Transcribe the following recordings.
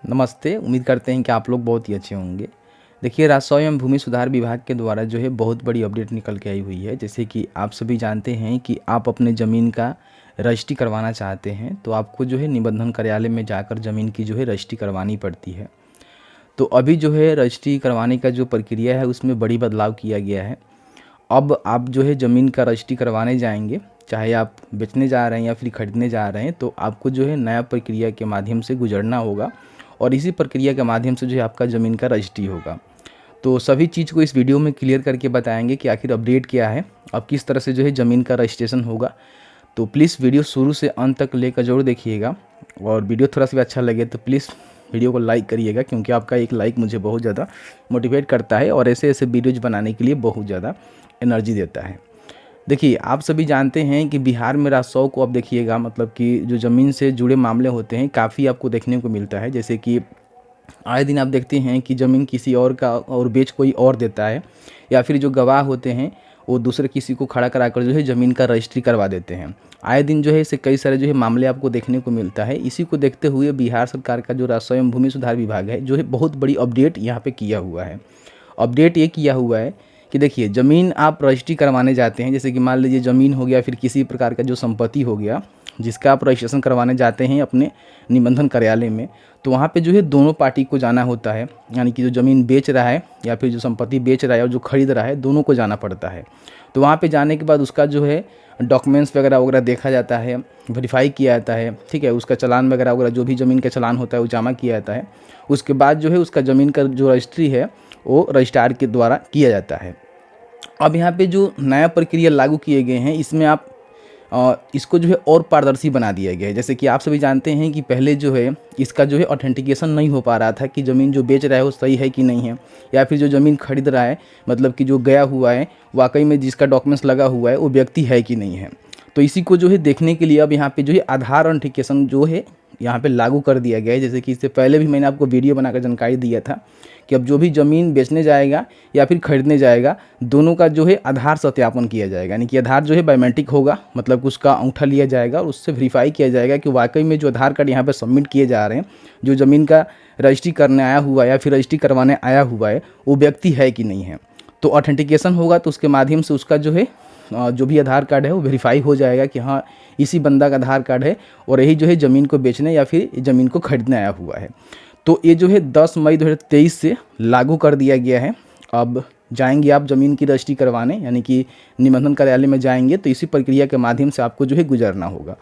नमस्ते। उम्मीद करते हैं कि आप लोग बहुत ही अच्छे होंगे। देखिए, राजस्व एवं भूमि सुधार विभाग के द्वारा जो है बहुत बड़ी अपडेट निकल के आई हुई है। जैसे कि आप सभी जानते हैं कि आप अपने ज़मीन का रजिस्ट्री करवाना चाहते हैं, तो आपको जो है निबंधन कार्यालय में जाकर ज़मीन की जो है रजिस्ट्री करवानी पड़ती है। तो अभी जो है रजिस्ट्री करवाने का जो प्रक्रिया है उसमें बड़ी बदलाव किया गया है। अब आप जो है ज़मीन का रजिस्ट्री करवाने जाएंगे, चाहे आप बेचने जा रहे हैं या फिर खरीदने जा रहे हैं, तो आपको जो है नया प्रक्रिया के माध्यम से गुजरना होगा और इसी प्रक्रिया के माध्यम से जो है आपका ज़मीन का रजिस्ट्री होगा। तो सभी चीज़ को इस वीडियो में क्लियर करके बताएंगे कि आखिर अपडेट क्या है, अब किस तरह से जो है ज़मीन का रजिस्ट्रेशन होगा। तो प्लीज़ वीडियो शुरू से अंत तक लेकर जरूर देखिएगा और वीडियो थोड़ा सा भी अच्छा लगे तो प्लीज़ वीडियो को लाइक करिएगा, क्योंकि आपका एक लाइक मुझे बहुत ज़्यादा मोटिवेट करता है और ऐसे ऐसे वीडियोज़ बनाने के लिए बहुत ज़्यादा एनर्जी देता है। देखिए, आप सभी जानते हैं कि बिहार में राजस्व को अब देखिएगा, मतलब कि जो ज़मीन से जुड़े मामले होते हैं काफ़ी आपको देखने को मिलता है। जैसे कि आए दिन आप देखते हैं कि ज़मीन किसी और का और बेच कोई और देता है, या फिर जो गवाह होते हैं वो दूसरे किसी को खड़ा कराकर जो है ज़मीन का रजिस्ट्री करवा देते हैं। आए दिन जो है इससे कई सारे जो है मामले आपको देखने को मिलता है। इसी को देखते हुए बिहार सरकार का जो राजस्व एवं भूमि सुधार विभाग है जो है बहुत बड़ी अपडेट यहाँ पे किया हुआ है। अपडेट ये किया हुआ है कि देखिए, ज़मीन आप रजिस्ट्री करवाने जाते हैं, जैसे कि मान लीजिए ज़मीन हो गया, फिर किसी प्रकार का जो संपत्ति हो गया जिसका आप रजिस्ट्रेशन करवाने जाते हैं अपने निबंधन कार्यालय में, तो वहाँ पे जो है दोनों पार्टी को जाना होता है। यानी कि जो ज़मीन बेच रहा है या फिर जो संपत्ति बेच रहा है और जो खरीद रहा है, दोनों को जाना पड़ता है। तो वहाँ पे जाने के बाद उसका जो है डॉक्यूमेंट्स वगैरह वगैरह देखा जाता है, वेरीफाई किया जाता है, ठीक है। उसका चालान वगैरह वगैरह जो भी ज़मीन का चालान होता है वो जमा किया जाता है। उसके बाद जो है उसका ज़मीन का जो रजिस्ट्री है वो रजिस्ट्रार के द्वारा किया जाता है। अब यहाँ पे जो नया प्रक्रिया लागू किए गए हैं इसमें आप इसको जो है और पारदर्शी बना दिया गया है। जैसे कि आप सभी जानते हैं कि पहले जो है इसका जो है ऑथेंटिकेशन नहीं हो पा रहा था कि ज़मीन जो बेच रहा है वो सही है कि नहीं है, या फिर जो ज़मीन खरीद रहा है, मतलब कि जो गया हुआ है वाकई में जिसका डॉक्यूमेंट्स लगा हुआ है वो व्यक्ति है कि नहीं है। तो इसी को जो है देखने के लिए अब यहाँ पे जो है आधार ऑथेंटिकेशन जो है यहाँ पे लागू कर दिया गया है। जैसे कि इससे पहले भी मैंने आपको वीडियो बनाकर जानकारी दिया था कि अब जो भी ज़मीन बेचने जाएगा या फिर खरीदने जाएगा, दोनों का जो है आधार सत्यापन किया जाएगा। यानी कि आधार जो है बायोमेट्रिक होगा, मतलब उसका अंगूठा लिया जाएगा और उससे वेरीफाई किया जाएगा कि वाकई में जो आधार कार्ड यहाँ पे सबमिट किए जा रहे हैं, जो ज़मीन का रजिस्ट्री करने आया हुआ है या फिर रजिस्ट्री करवाने आया हुआ है, वो व्यक्ति है कि नहीं है। तो ऑथेंटिकेशन होगा तो उसके माध्यम से उसका जो है जो भी आधार कार्ड है वो वेरीफाई हो जाएगा कि हाँ इसी बंदा का आधार कार्ड है और यही जो है ज़मीन को बेचने या फिर ज़मीन को खरीदने आया हुआ है। तो ये जो है 10 मई 2023 से लागू कर दिया गया है। अब जाएंगे आप ज़मीन की रजिस्ट्री करवाने, यानी कि निबंधन कार्यालय में जाएंगे तो इसी प्रक्रिया के माध्यम से आपको जो है गुजरना होगा।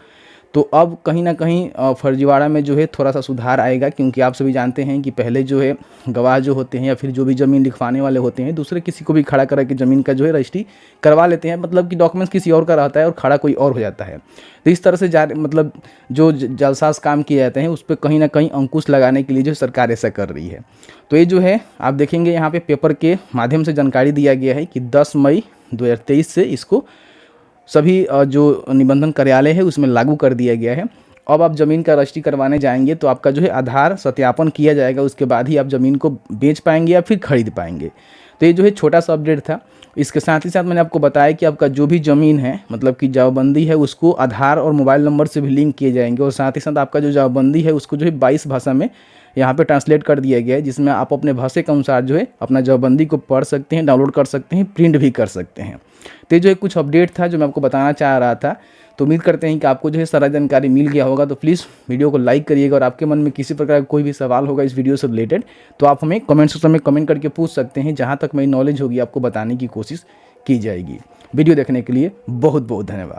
तो अब कहीं ना कहीं फर्जीवाड़ा में जो है थोड़ा सा सुधार आएगा, क्योंकि आप सभी जानते हैं कि पहले जो है गवाह जो होते हैं या फिर जो भी ज़मीन लिखवाने वाले होते हैं दूसरे किसी को भी खड़ा करा के ज़मीन का जो है रजिस्ट्री करवा लेते हैं, मतलब कि डॉक्यूमेंट्स किसी और का रहता है और खड़ा कोई और हो जाता है। तो इस तरह से मतलब जो जालसाज काम किए जाते हैं उस पर कहीं ना कहीं अंकुश लगाने के लिए जो सरकार ऐसा कर रही है। तो ये जो है आप देखेंगे यहाँ पे पेपर के माध्यम से जानकारी दिया गया है कि 10 मई 2023 से इसको सभी जो निबंधन कार्यालय है उसमें लागू कर दिया गया है। अब आप ज़मीन का रजिस्ट्री करवाने जाएंगे तो आपका जो है आधार सत्यापन किया जाएगा, उसके बाद ही आप ज़मीन को बेच पाएंगे या फिर खरीद पाएंगे। तो ये जो है छोटा सा अपडेट था। इसके साथ ही साथ मैंने आपको बताया कि आपका जो भी ज़मीन है, मतलब कि जमाबंदी है, उसको आधार और मोबाइल नंबर से भी लिंक किए जाएंगे और साथ ही साथ आपका जो जमाबंदी है उसको जो है 22 भाषा में यहाँ पे ट्रांसलेट कर दिया गया है, जिसमें आप अपने भाषा के अनुसार जो है अपना जमाबंदी को पढ़ सकते हैं, डाउनलोड कर सकते हैं, प्रिंट भी कर सकते हैं। तो ये जो है कुछ अपडेट था जो मैं आपको बताना चाह रहा था। तो उम्मीद करते हैं कि आपको जो है सारा जानकारी मिल गया होगा। तो प्लीज़ वीडियो को लाइक करिएगा और आपके मन में किसी प्रकार का कोई भी सवाल होगा इस वीडियो से रिलेटेड तो आप हमें कमेंट सेक्शन में कमेंट करके पूछ सकते हैं। जहाँ तक मेरी नॉलेज होगी आपको बताने की कोशिश की जाएगी। वीडियो देखने के लिए बहुत बहुत धन्यवाद।